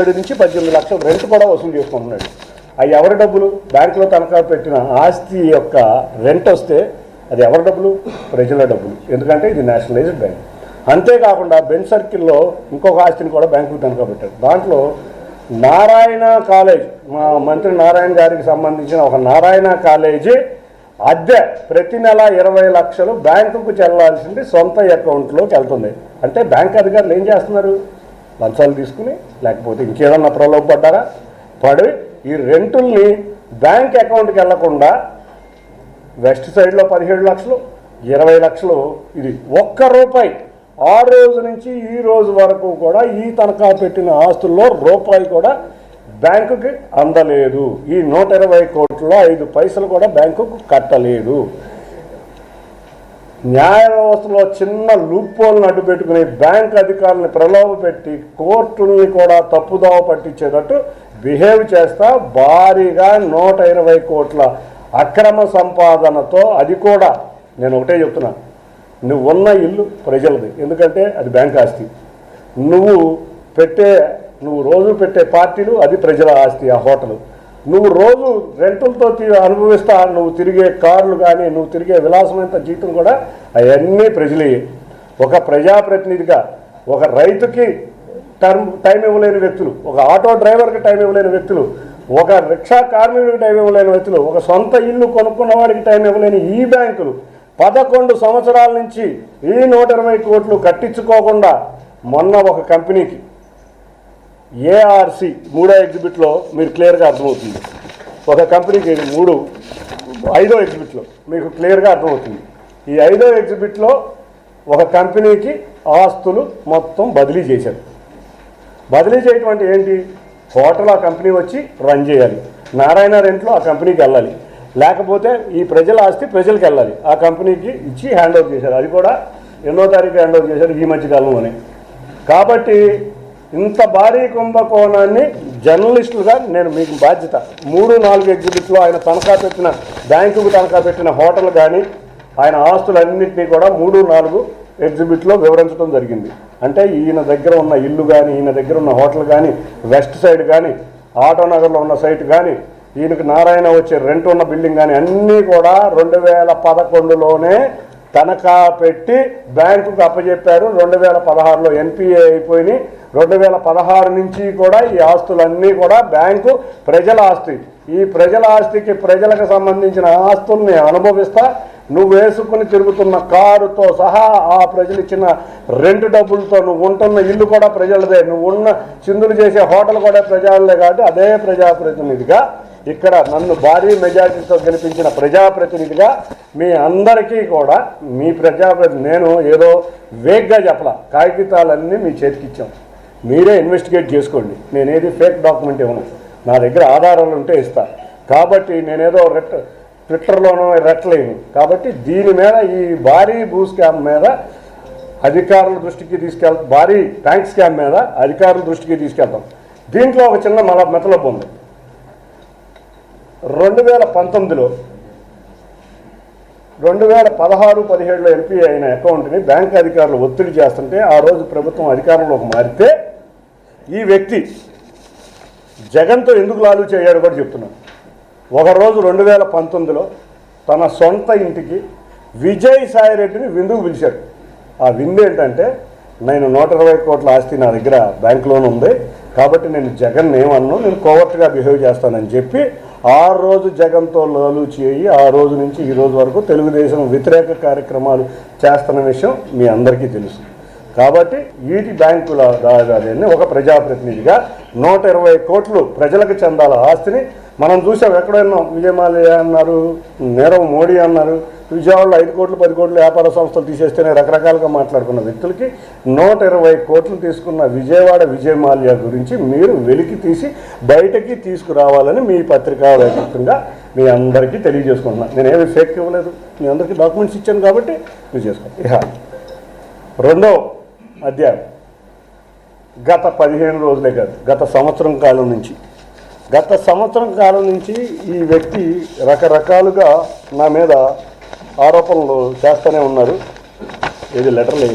17 నుంచి 18 లక్షలు రెంట్ కూడా వసూలు చేసుకుంటున్నాడు. అవి ఎవరి డబ్బులు? బ్యాంకులో తనఖా పెట్టిన ఆస్తి యొక్క రెంట్ వస్తే అది ఎవరి డబ్బులు? ప్రజల డబ్బులు. ఎందుకంటే ఇది నేషనలైజ్డ్ బ్యాంక్. అంతేకాకుండా బెంచ్ సర్కిల్లో ఇంకొక ఆస్తిని కూడా బ్యాంకుకు తనఖా పెట్టారు. దాంట్లో నారాయణ కాలేజ్, మా మంత్రి నారాయణ గారికి సంబంధించిన ఒక నారాయణ కాలేజీ అద్దె ప్రతి నెల 20 లక్షలు బ్యాంకుకు చెల్లాల్సింది సొంత అకౌంట్లోకి వెళ్తుంది. అంటే బ్యాంక్ అధికారులు ఏం చేస్తున్నారు? లంచాలు తీసుకుని లేకపోతే ఇంకేదన్నా ప్రలోభపడ్డారా? పడి ఈ రెంటుల్ని బ్యాంక్ అకౌంట్కి వెళ్లకుండా వెస్ట్ సైడ్లో 17 లక్షలు, 20 లక్షలు, ఇది ఒక్క రూపాయి ఆ రోజు నుంచి ఈ రోజు వరకు కూడా ఈ తనఖా పెట్టిన ఆస్తుల్లో రూపాయి కూడా బ్యాంకుకి అందలేదు. ఈ 120 కోట్లలో 5 పైసలు కూడా బ్యాంకుకు కట్టలేదు. న్యాయ వ్యవస్థలో చిన్న లూప్హోల్ని అడ్డు పెట్టుకుని బ్యాంక్ అధికారులను ప్రలోభ పెట్టి కోర్టుల్ని కూడా తప్పుదోవ పట్టించేటట్టు బిహేవ్ చేస్తా భారీగా 120 కోట్ల అక్రమ సంపాదనతో, అది కూడా నేను ఒకటే చెప్తున్నా, నువ్వు ఉన్న ఇల్లు ప్రజలది, ఎందుకంటే అది బ్యాంక్ ఆస్తి. నువ్వు రోజు పెట్టే పార్టీలు అది ప్రజల ఆస్తి. ఆ హోటలు నువ్వు రోజు రెంటులతో అనుభవిస్తా నువ్వు తిరిగే కార్లు కానీ నువ్వు తిరిగే విలాసమైన జీతం కూడా అవన్నీ ప్రజలే. ఒక ప్రజాప్రతినిధిగా ఒక రైతుకి టైం ఇవ్వలేని వ్యక్తులు, ఒక ఆటో డ్రైవర్కి టైం ఇవ్వలేని వ్యక్తులు, ఒక రిక్షా కార్మికుడికి టైం ఇవ్వలేని వ్యక్తులు, ఒక సొంత ఇల్లు కొనుక్కున్న వాడికి టైం ఇవ్వలేని ఈ బ్యాంకులు 11 సంవత్సరాల నుంచి ఈ 120 కోట్లు కట్టించుకోకుండా మొన్న ఒక కంపెనీకి ఏఆర్సి 3వ ఎగ్జిబిట్లో మీరు క్లియర్గా అర్థమవుతుంది. ఒక కంపెనీకి 5వ ఎగ్జిబిట్లో మీకు క్లియర్గా అర్థమవుతుంది. ఈ 5వ ఎగ్జిబిట్లో ఒక కంపెనీకి ఆస్తులు మొత్తం బదిలీ చేశారు. బదిలీ చేయటం అంటే ఏంటి? హోటల్ ఆ కంపెనీ వచ్చి రన్ చేయాలి, నారాయణ రెంట్లో ఆ కంపెనీకి వెళ్ళాలి, లేకపోతే ఈ ప్రజల ఆస్తి ప్రజలకు వెళ్ళాలి, ఆ కంపెనీకి ఇచ్చి హ్యాండ్ ఓవర్ చేశారు. అది కూడా 8వ తారీఖు హ్యాండ్ ఓవర్ చేశారు ఈ మధ్యకాలంలోనే. కాబట్టి ఇంత భారీ కుంభకోణాన్ని జర్నలిస్టులుగా నేను మీకు బాధ్యత 3-4 ఎగ్జిబిట్లో ఆయన తనఖా పెట్టిన బ్యాంకుకు తనఖా పెట్టిన హోటల్ కానీ ఆయన ఆస్తులన్నింటినీ కూడా 3-4 ఎగ్జిబిట్లో వివరించడం జరిగింది. అంటే ఈయన దగ్గర ఉన్న ఇల్లు కానీ, ఈయన దగ్గర ఉన్న హోటల్ కానీ, వెస్ట్ సైడ్ కానీ, ఆటోనగర్లో ఉన్న సైట్ కానీ, ఈయనకు నారాయణ వచ్చే రెంట్ ఉన్న బిల్డింగ్ కానీ అన్నీ కూడా 2011లోనే తనఖా పెట్టి బ్యాంకుకు అప్పచెప్పారు. 2016లో ఎన్పిఏ అయిపోయి 2016 నుంచి కూడా ఈ ఆస్తులన్నీ కూడా బ్యాంకు ప్రజల ఆస్తి. ఈ ప్రజల ఆస్తికి ప్రజలకు సంబంధించిన ఆస్తుల్ని అనుభవిస్తా నువ్వు వేసుకుని తిరుగుతున్న కారుతో సహా ఆ ప్రజలు ఇచ్చిన రెంట్ డబ్బులతో నువ్వు ఉంటున్న ఇల్లు కూడా ప్రజలదే, నువ్వు ఉన్న చిందులు చేసే హోటల్ కూడా ప్రజలదే. కాబట్టి అదే ప్రజాప్రతినిధిగా ఇక్కడ నన్ను భారీ మెజారిటీతో గెలిపించిన ప్రజాప్రతినిధిగా మీ అందరికీ కూడా మీ ప్రజాప్రతినిధి నేను ఏదో వేగ్గా చెప్పలా, కాగితాలన్నీ మీ చేతికి ఇచ్చాం, మీరే ఇన్వెస్టిగేట్ చేసుకోండి. నేనేది ఫేక్ డాక్యుమెంట్ ఇవ్వను, నా దగ్గర ఆధారాలు ఉంటే ఇస్తా. కాబట్టి నేనేదో ట్విట్టర్లోనూ రెట్లేను. కాబట్టి దీని మీద ఈ భారీ భూ స్కామ్ మీద అధికారుల దృష్టికి భారీ ట్యాంక్ స్కామ్ మీద అధికారుల దృష్టికి తీసుకెళ్తాం. దీంట్లో ఒక చిన్న మెతలొప్ప ఉంది. 2019లో 2016-17లో ఎంపీ అయిన అకౌంట్ని బ్యాంక్ అధికారులు ఒత్తిడి చేస్తుంటే ఆ రోజు ప్రభుత్వం అధికారంలోకి మారితే ఈ వ్యక్తి జగన్తో ఎందుకు లాలు చేయాడు కూడా చెప్తున్నాను. ఒకరోజు 2019లో తన సొంత ఇంటికి విజయసాయి రెడ్డిని విందుకు పిలిచాడు. ఆ విందు ఏంటంటే, నేను 120 కోట్ల ఆస్తి నా దగ్గర బ్యాంకులోనే ఉంది, కాబట్టి నేను జగన్ ఏమన్నాను, నేను కోవర్ట్గా బిహేవ్ చేస్తానని చెప్పి ఆ రోజు జగన్తో లాలు చేయి ఆ రోజు నుంచి ఈ రోజు వరకు తెలుగుదేశం వ్యతిరేక కార్యక్రమాలు చేస్తున్న విషయం మీ అందరికీ తెలుసు. కాబట్టి వీటి బ్యాంకుల దాదాన్ని ఒక ప్రజాప్రతినిధిగా 120 కోట్లు ప్రజలకు చెందాల ఆస్తిని మనం చూసాం. ఎక్కడైనా విజయమాల్య అన్నారు, నీరవ్ మోడీ అన్నారు, విజయవాడలో 5 కోట్లు 10 కోట్లు వ్యాపార సంస్థలు తీసేస్తేనే రకరకాలుగా మాట్లాడుకున్న వ్యక్తులకి 120 కోట్లు తీసుకున్న విజయవాడ విజయమాల్య గురించి మీరు వెలికి తీసి బయటకి తీసుకురావాలని మీ పత్రికా వ్యాప్తంగా మీ అందరికీ తెలియజేసుకుంటున్నాను. నేనేమి ఫేక్ ఇవ్వలేదు, మీ అందరికీ డాక్యుమెంట్స్ ఇచ్చాను కాబట్టి మీరు చేసుకోండి. ఇక 2వ అధ్యాయం. గత 15 రోజులే కాదు, గత సంవత్సరం కాలం నుంచి ఈ వ్యక్తి రకరకాలుగా నా మీద ఆరోపణలు చేస్తూనే ఉన్నారు. ఏది లెటర్లు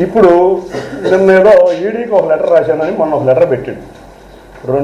ఇప్పుడు నిన్నేదో ఈడీకి ఒక లెటర్ రాశానని మొన్న ఒక లెటర్ పెట్టాడు.